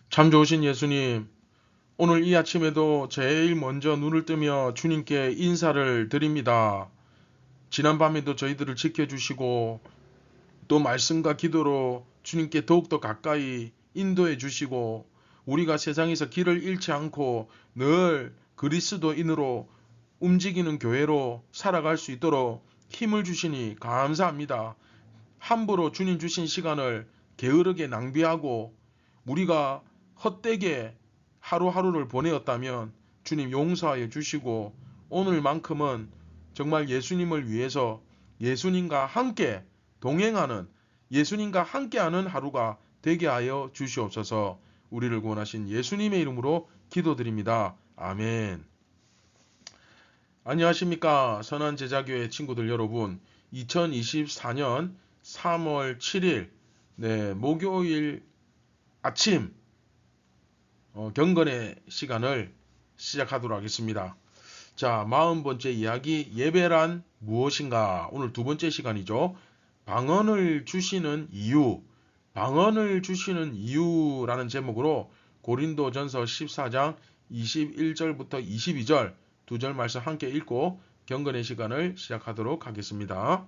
참 좋으신 예수님, 오늘 이 아침에도 제일 먼저 눈을 뜨며 주님께 인사를 드립니다. 지난밤에도 저희들을 지켜주시고 또 말씀과 기도로 주님께 더욱더 가까이 인도해 주시고 우리가 세상에서 길을 잃지 않고 늘 그리스도인으로 움직이는 교회로 살아갈 수 있도록 힘을 주시니 감사합니다. 함부로 주님 주신 시간을 게으르게 낭비하고 우리가 헛되게 하루하루를 보내었다면 주님 용서하여 주시고 오늘만큼은 정말 예수님을 위해서 예수님과 함께 동행하는 예수님과 함께하는 하루가 되게 하여 주시옵소서. 우리를 구원하신 예수님의 이름으로 기도드립니다. 아멘. 안녕하십니까 선한 제자교회 친구들 여러분, 2024년 3월 7일 목요일 아침 경건의 시간을 시작하도록 하겠습니다. 자, 40번째 이야기, 예배란 무엇인가? 오늘 두 번째 시간이죠. 방언을 주시는 이유, 방언을 주시는 이유라는 제목으로 고린도전서 14장 21절부터 22절 두 절 말씀 함께 읽고 경건의 시간을 시작하도록 하겠습니다.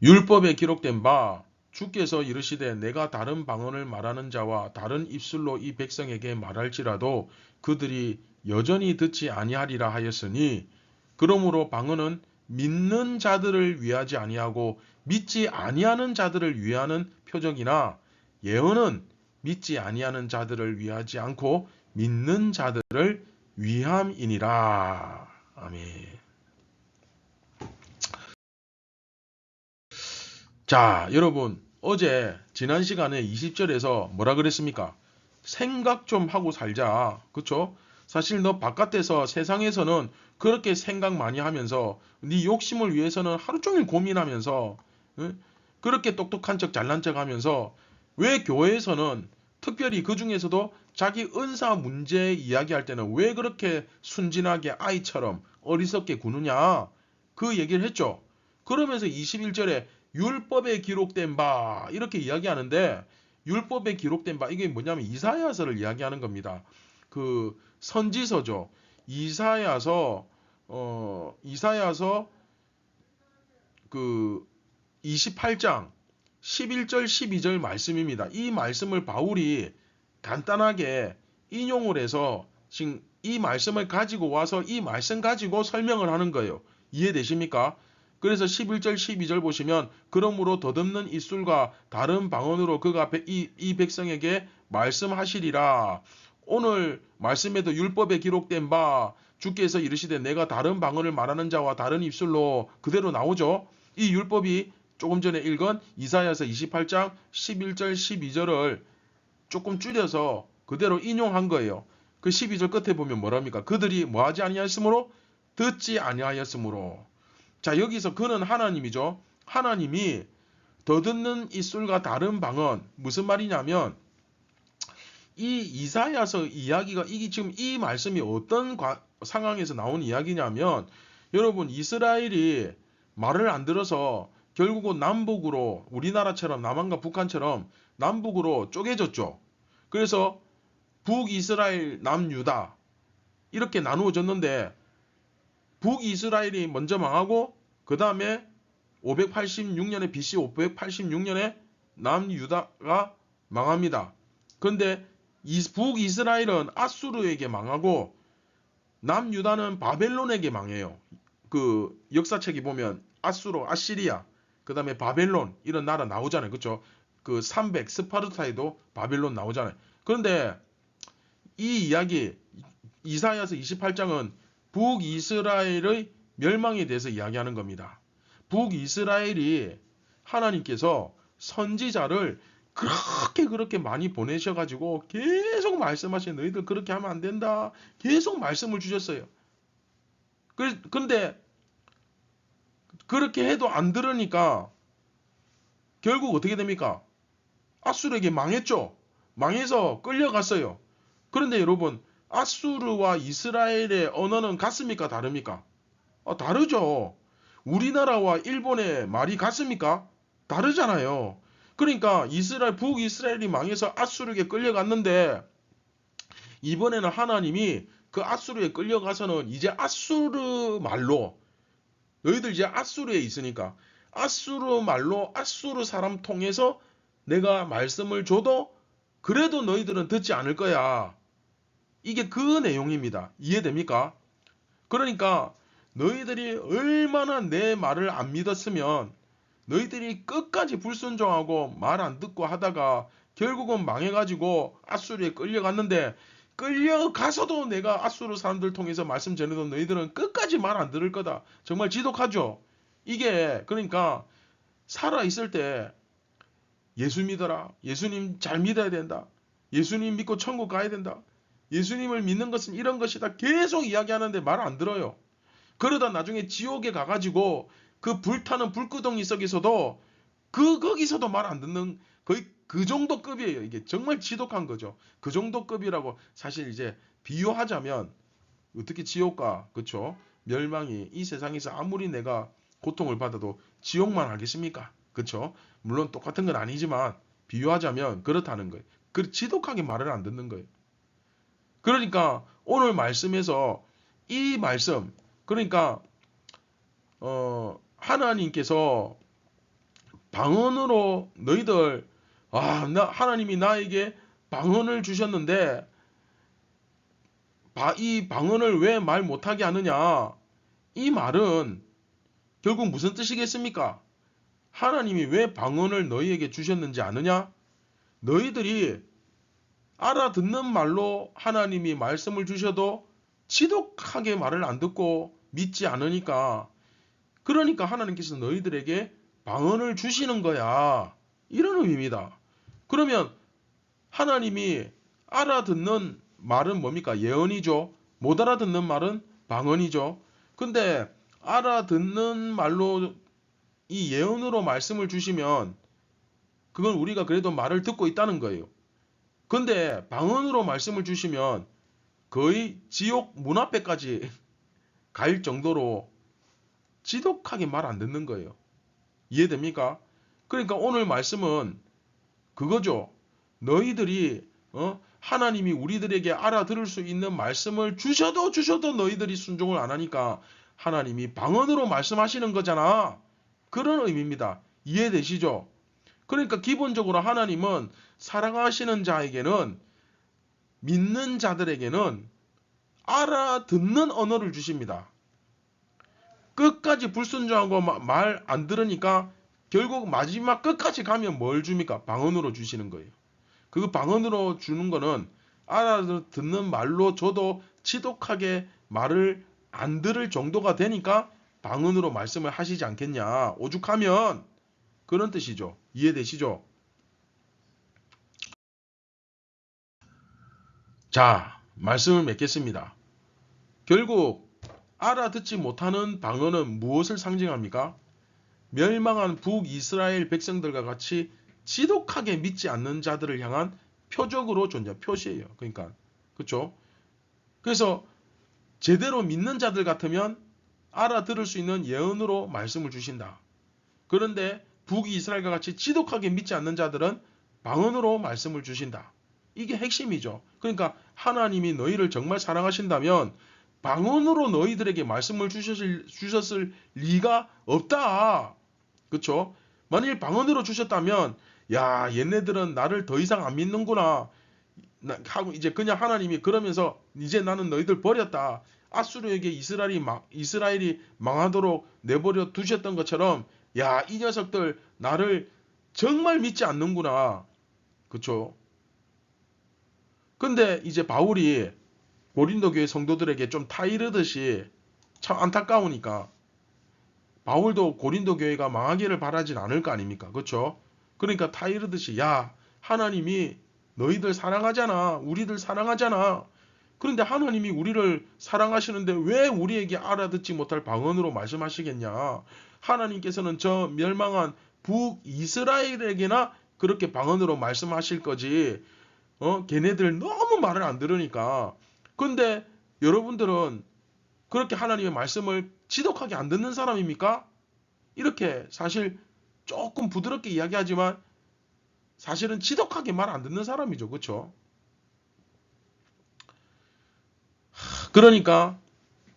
율법에 기록된 바 주께서 이르시되 내가 다른 방언을 말하는 자와 다른 입술로 이 백성에게 말할지라도 그들이 여전히 듣지 아니하리라 하였으니, 그러므로 방언은 믿는 자들을 위하지 아니하고 믿지 아니하는 자들을 위하는 표적이나 예언은 믿지 아니하는 자들을 위하지 않고 믿는 자들을 위함이니라. 아멘. 자, 여러분, 어제 지난 시간에 20절에서 뭐라 그랬습니까? 생각 좀 하고 살자. 그쵸? 사실 너 바깥에서 세상에서는 그렇게 생각 많이 하면서 네 욕심을 위해서는 하루 종일 고민하면서 그렇게 똑똑한 척 잘난 척 하면서 왜 교회에서는 특별히 그 중에서도 자기 은사 문제 이야기할 때는 왜 그렇게 순진하게 아이처럼 어리석게 구느냐? 그 얘기를 했죠. 그러면서 21절에 율법에 기록된 바 이렇게 이야기하는데, 율법에 기록된 바 이게 뭐냐면 이사야서를 이야기하는 겁니다. 그 선지서죠. 이사야서 그 28장 11절 12절 말씀입니다. 이 말씀을 바울이 간단하게 인용을 해서 지금 이 말씀을 가지고 와서 이 말씀 가지고 설명을 하는 거예요. 이해되십니까? 그래서 11절 12절 보시면 그러므로 더듬는 입술과 다른 방언으로 그가 이 백성에게 말씀하시리라. 오늘 말씀에도 율법에 기록된 바 주께서 이르시되 내가 다른 방언을 말하는 자와 다른 입술로 그대로 나오죠. 이 율법이 조금 전에 읽은 이사야서 28장 11절 12절을 조금 줄여서 그대로 인용한 거예요. 그 12절 끝에 보면 뭐랍니까? 그들이 뭐하지 아니하였으므로 듣지 아니하였으므로. 자, 여기서 그는 하나님이죠. 하나님이 더듬는 입술과 다른 방언, 무슨 말이냐면 이 이사야서 이야기가 이게 지금 이 말씀이 어떤 상황에서 나온 이야기냐면, 여러분 이스라엘이 말을 안 들어서 결국은 남북으로 우리나라처럼 남한과 북한처럼 남북으로 쪼개졌죠. 그래서 북이스라엘 남유다 이렇게 나누어졌는데 북이스라엘이 먼저 망하고 그 다음에 586년에 BC 586년에 남유다가 망합니다. 그런데 북이스라엘은 아수르에게 망하고 남유다는 바벨론에게 망해요. 그 역사책이 보면 아수르, 아시리아, 그 다음에 바벨론 이런 나라 나오잖아요. 그렇죠? 그 300 스파르타에도 바벨론 나오잖아요. 그런데 이 이야기 이사야서 28장은 북이스라엘의 멸망에 대해서 이야기하는 겁니다. 북이스라엘이 하나님께서 선지자를 그렇게 많이 보내셔가지고 계속 말씀하신 너희들 그렇게 하면 안 된다. 계속 말씀을 주셨어요. 근데 그렇게 해도 안 들으니까 결국 어떻게 됩니까? 아수르에게 망했죠. 망해서 끌려갔어요. 그런데 여러분 아수르와 이스라엘의 언어는 같습니까? 다릅니까? 다르죠. 우리나라와 일본의 말이 같습니까? 다르잖아요. 그러니까 북이스라엘이 망해서 아수르에게 끌려갔는데 이번에는 하나님이 그 아수르에 끌려가서는 이제 아수르 말로 너희들 이제 아수르에 있으니까 아수르 말로 아수르 사람 통해서 내가 말씀을 줘도 그래도 너희들은 듣지 않을 거야. 이게 그 내용입니다. 이해됩니까? 그러니까 너희들이 얼마나 내 말을 안 믿었으면 너희들이 끝까지 불순종하고 말 안 듣고 하다가 결국은 망해가지고 아수르에 끌려갔는데 끌려가서도 내가 아수르 사람들 통해서 말씀 전해도 너희들은 끝까지 말 안 들을 거다. 정말 지독하죠. 이게 그러니까 살아있을 때 예수 믿어라. 예수님 잘 믿어야 된다. 예수님 믿고 천국 가야 된다. 예수님을 믿는 것은 이런 것이다. 계속 이야기하는데 말 안 들어요. 그러다 나중에 지옥에 가가지고 그 불타는 불구덩이 속에서도 거기서도 말 안 듣는 거의 그 정도 급이에요. 이게 정말 지독한 거죠. 그 정도 급이라고 사실 이제 비유하자면 어떻게 지옥과 그쵸? 멸망이 이 세상에서 아무리 내가 고통을 받아도 지옥만 하겠습니까? 그쵸? 물론 똑같은 건 아니지만 비유하자면 그렇다는 거예요. 그 지독하게 말을 안 듣는 거예요. 그러니까 오늘 말씀에서 이 말씀 그러니까 하나님께서 방언으로 너희들 하나님이 나에게 방언을 주셨는데 이 방언을 왜 말 못하게 하느냐? 이 말은 결국 무슨 뜻이겠습니까? 하나님이 왜 방언을 너희에게 주셨는지 아느냐? 너희들이 알아듣는 말로 하나님이 말씀을 주셔도 지독하게 말을 안 듣고 믿지 않으니까 그러니까 하나님께서 너희들에게 방언을 주시는 거야. 이런 의미입니다. 그러면 하나님이 알아듣는 말은 뭡니까? 예언이죠. 못 알아듣는 말은 방언이죠. 근데 알아듣는 말로 이 예언으로 말씀을 주시면 그건 우리가 그래도 말을 듣고 있다는 거예요. 근데 방언으로 말씀을 주시면 거의 지옥 문 앞에까지 갈 정도로 지독하게 말 안 듣는 거예요. 이해됩니까? 그러니까 오늘 말씀은 그거죠. 너희들이 하나님이 우리들에게 알아들을 수 있는 말씀을 주셔도 너희들이 순종을 안 하니까 하나님이 방언으로 말씀하시는 거잖아. 그런 의미입니다. 이해되시죠? 그러니까 기본적으로 하나님은 사랑하시는 자에게는 믿는 자들에게는 알아듣는 언어를 주십니다. 끝까지 불순종하고 말 안 들으니까 결국 마지막 끝까지 가면 뭘 줍니까? 방언으로 주시는 거예요. 그 방언으로 주는 거는 알아듣는 말로 줘도 지독하게 말을 안 들을 정도가 되니까 방언으로 말씀을 하시지 않겠냐. 오죽하면 그런 뜻이죠. 이해되시죠? 자, 말씀을 맺겠습니다. 결국 알아듣지 못하는 방언은 무엇을 상징합니까? 멸망한 북이스라엘 백성들과 같이 지독하게 믿지 않는 자들을 향한 표적으로 표시예요. 그러니까 그렇죠? 그래서 제대로 믿는 자들 같으면 알아들을 수 있는 예언으로 말씀을 주신다. 그런데 북이스라엘과 같이 지독하게 믿지 않는 자들은 방언으로 말씀을 주신다. 이게 핵심이죠. 그러니까 하나님이 너희를 정말 사랑하신다면 방언으로 너희들에게 말씀을 주셨을 리가 없다. 그쵸? 만일 방언으로 주셨다면 야 얘네들은 나를 더 이상 안 믿는구나 하고 이제 그냥 하나님이 그러면서 이제 나는 너희들 버렸다. 아수르에게 이스라엘이 망하도록 내버려 두셨던 것처럼 야 이 녀석들 나를 정말 믿지 않는구나. 그쵸? 근데 이제 바울이 고린도 교회 성도들에게 좀 타이르듯이 참 안타까우니까 바울도 고린도 교회가 망하기를 바라진 않을 거 아닙니까? 그렇죠? 그러니까 타이르듯이 야 하나님이 너희들 사랑하잖아. 우리들 사랑하잖아. 그런데 하나님이 우리를 사랑하시는데 왜 우리에게 알아듣지 못할 방언으로 말씀하시겠냐? 하나님께서는 저 멸망한 북이스라엘에게나 그렇게 방언으로 말씀하실 거지. 걔네들 너무 말을 안 들으니까. 근데 여러분들은 그렇게 하나님의 말씀을 지독하게 안 듣는 사람입니까? 이렇게 사실 조금 부드럽게 이야기하지만 사실은 지독하게 말 안 듣는 사람이죠. 그렇죠? 그러니까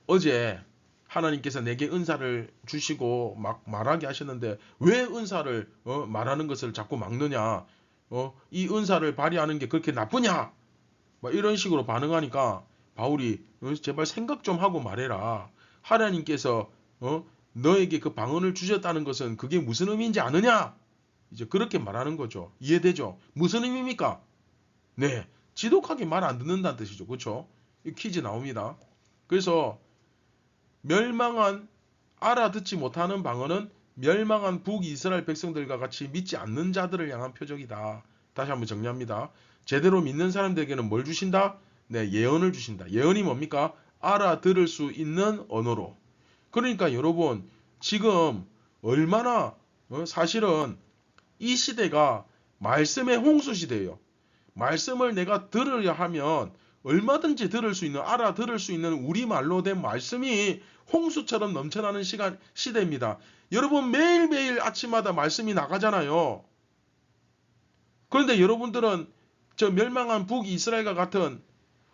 어제 하나님께서 내게 은사를 주시고 막 말하게 하셨는데 왜 은사를 말하는 것을 자꾸 막느냐? 이 은사를 발휘하는 게 그렇게 나쁘냐? 막 이런 식으로 반응하니까 바울이 제발 생각 좀 하고 말해라. 하나님께서 너에게 그 방언을 주셨다는 것은 그게 무슨 의미인지 아느냐? 이제 그렇게 말하는 거죠. 이해되죠? 무슨 의미입니까? 네, 지독하게 말 안 듣는다는 뜻이죠. 그렇죠? 이 퀴즈 나옵니다. 그래서 멸망한 알아듣지 못하는 방언은 멸망한 북이스라엘 백성들과 같이 믿지 않는 자들을 향한 표적이다. 다시 한번 정리합니다. 제대로 믿는 사람들에게는 뭘 주신다? 네, 예언을 주신다. 예언이 뭡니까? 알아들을 수 있는 언어로. 그러니까 여러분 지금 얼마나 사실은 이 시대가 말씀의 홍수 시대예요. 말씀을 내가 들으려 하면 얼마든지 들을 수 있는 알아들을 수 있는 우리말로 된 말씀이 홍수처럼 넘쳐나는 시대입니다. 여러분 매일매일 아침마다 말씀이 나가잖아요. 그런데 여러분들은 저 멸망한 북이스라엘과 같은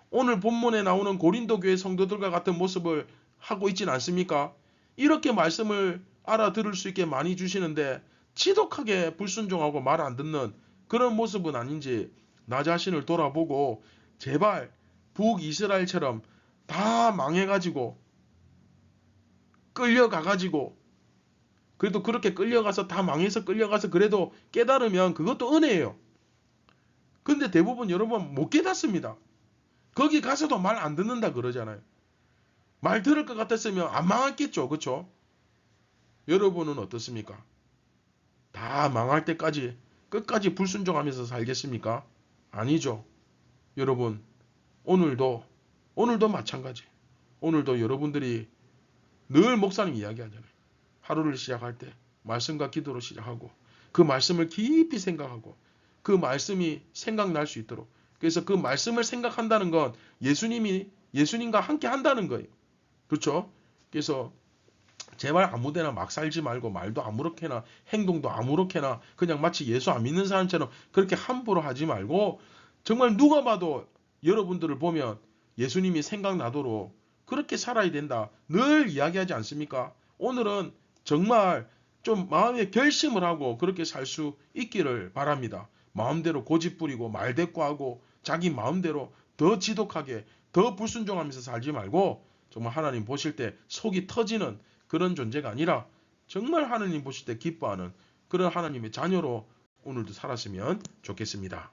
오늘 본문에 나오는 고린도 교회 성도들과 같은 모습을 하고 있진 않습니까? 이렇게 말씀을 알아들을 수 있게 많이 주시는데 지독하게 불순종하고 말 안 듣는 그런 모습은 아닌지 나 자신을 돌아보고 제발 북이스라엘처럼 다 망해가지고 끌려가가지고 그래도 그렇게 끌려가서 다 망해서 끌려가서 그래도 깨달으면 그것도 은혜예요. 근데 대부분 여러분 못 깨닫습니다. 거기 가서도 말 안 듣는다 그러잖아요. 말 들을 것 같았으면 안 망했겠죠. 그렇죠? 여러분은 어떻습니까? 다 망할 때까지 끝까지 불순종하면서 살겠습니까? 아니죠. 여러분 오늘도 마찬가지. 오늘도 여러분들이 늘 목사님 이야기하잖아요. 하루를 시작할 때 말씀과 기도로 시작하고 그 말씀을 깊이 생각하고 그 말씀이 생각날 수 있도록 그래서 그 말씀을 생각한다는 건 예수님과 함께 한다는 거예요. 그렇죠? 그래서 제발 아무데나 막 살지 말고 말도 아무렇게나 행동도 아무렇게나 그냥 마치 예수 안 믿는 사람처럼 그렇게 함부로 하지 말고 정말 누가 봐도 여러분들을 보면 예수님이 생각나도록 그렇게 살아야 된다. 늘 이야기하지 않습니까? 오늘은 정말 좀 마음의 결심을 하고 그렇게 살 수 있기를 바랍니다. 마음대로 고집 부리고 말대꾸하고 자기 마음대로 더 지독하게 더 불순종하면서 살지 말고 정말 하나님 보실 때 속이 터지는 그런 존재가 아니라 정말 하나님 보실 때 기뻐하는 그런 하나님의 자녀로 오늘도 살았으면 좋겠습니다.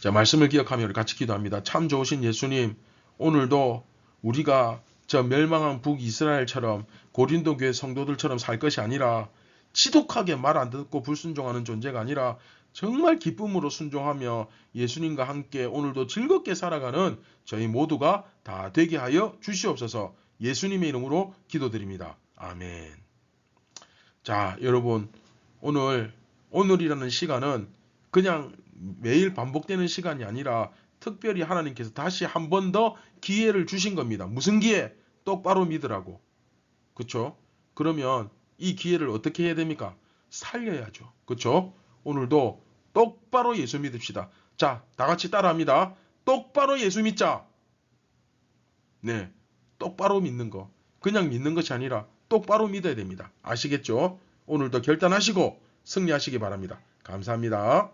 자, 말씀을 기억하며 우리 같이 기도합니다. 참 좋으신 예수님, 오늘도 우리가 저 멸망한 북이스라엘처럼 고린도 교회 성도들처럼 살 것이 아니라 지독하게 말 안 듣고 불순종하는 존재가 아니라 정말 기쁨으로 순종하며 예수님과 함께 오늘도 즐겁게 살아가는 저희 모두가 다 되게 하여 주시옵소서. 예수님의 이름으로 기도드립니다. 아멘. 자, 여러분 오늘이라는 시간은 그냥 매일 반복되는 시간이 아니라 특별히 하나님께서 다시 한 번 더 기회를 주신 겁니다. 무슨 기회? 똑바로 믿으라고. 그렇죠? 그러면 이 기회를 어떻게 해야 됩니까? 살려야죠. 그렇죠? 오늘도 똑바로 예수 믿읍시다. 자, 다 같이 따라합니다. 똑바로 예수 믿자. 네, 똑바로 믿는 거. 그냥 믿는 것이 아니라 똑바로 믿어야 됩니다. 아시겠죠? 오늘도 결단하시고 승리하시기 바랍니다. 감사합니다.